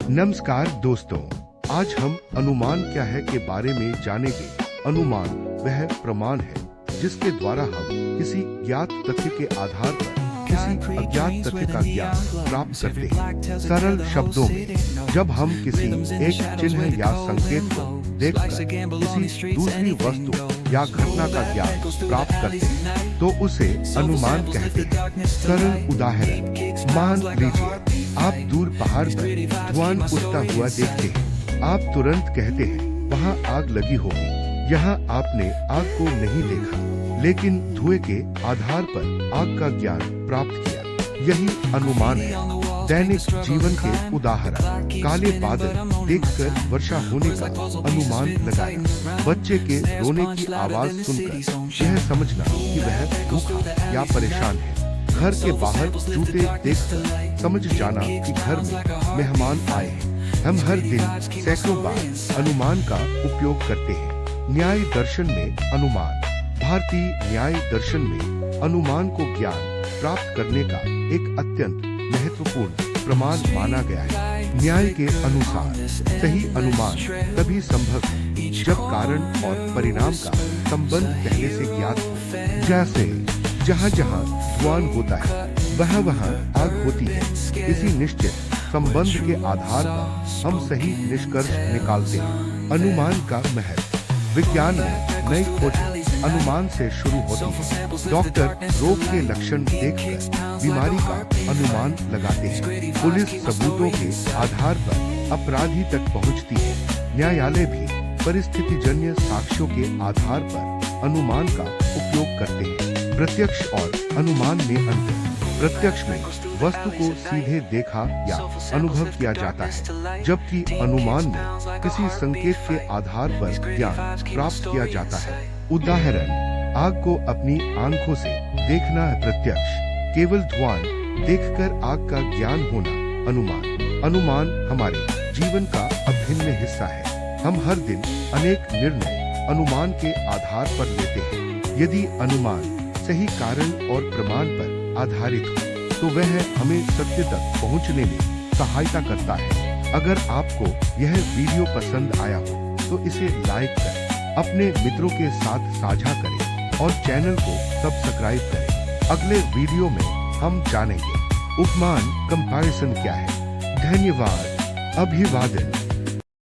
नमस्कार दोस्तों, आज हम अनुमान क्या है के बारे में जानेंगे। अनुमान वह प्रमाण है जिसके द्वारा हम किसी ज्ञात तथ्य के आधार पर किसी अज्ञात तथ्य का ज्ञान प्राप्त करते हैं। सरल शब्दों में, जब हम किसी एक चिन्ह या संकेत को देखकर किसी दूसरी वस्तु या घटना का ज्ञान प्राप्त करते हैं तो उसे अनुमान कहते हैं। सरल उदाहरण, मान लीजिए आप दूर पहाड़ पर धुआं उठता हुआ देखते हैं। आप तुरंत कहते हैं वहाँ आग लगी होगी। यहाँ आपने आग को नहीं देखा, लेकिन धुएं के आधार पर आग का ज्ञान प्राप्त किया। यही अनुमान है। दैनिक जीवन के उदाहरण, काले बादल देखकर वर्षा होने का अनुमान लगाया। बच्चे के रोने की आवाज सुनकर यह समझना कि वह भूखा या परेशान है। घर के बाहर जूते देखकर समझ जाना कि घर में मेहमान आए हैं। हम हर दिन सैकड़ों बार अनुमान का उपयोग करते हैं। न्याय दर्शन में अनुमान, भारतीय न्याय दर्शन में अनुमान को ज्ञान प्राप्त करने का एक अत्यंत महत्वपूर्ण प्रमाण माना गया है। न्याय के अनुसार सही अनुमान तभी संभव है जब कारण और परिणाम का संबंध पहले से ज्ञात हो। जैसे जहाँ जहाँ धुआं होता है वहाँ वहाँ आग होती है। इसी निश्चित संबंध के आधार पर हम सही निष्कर्ष निकालते हैं। अनुमान का महत्व, विज्ञान में नई खोज अनुमान से शुरू होती है। डॉक्टर रोग के लक्षण देखकर बीमारी का अनुमान लगाते हैं। पुलिस सबूतों के आधार पर अपराधी तक पहुंचती है। न्यायालय भी परिस्थितिजन्य साक्ष्यों के आधार पर अनुमान का उपयोग करते हैं। प्रत्यक्ष और अनुमान में अंतर, प्रत्यक्ष में वस्तु को सीधे देखा या अनुभव किया जाता है, जबकि अनुमान में किसी संकेत के आधार पर ज्ञान प्राप्त किया जाता है। उदाहरण, आग को अपनी आंखों से देखना है प्रत्यक्ष, केवल धुआं देखकर आग का ज्ञान होना अनुमान। अनुमान हमारे जीवन का अभिन्न हिस्सा है। हम हर दिन अनेक निर्णय अनुमान के आधार पर लेते हैं। यदि अनुमान सही कारण और प्रमाण पर आधारित हो तो वह हमें सत्य तक पहुंचने में सहायता करता है। अगर आपको यह वीडियो पसंद आया हो तो इसे लाइक करें, अपने मित्रों के साथ साझा करें और चैनल को सब्सक्राइब करें। अगले वीडियो में हम जानेंगे उपमान कंपैरिजन क्या है। धन्यवाद। अभिवादन।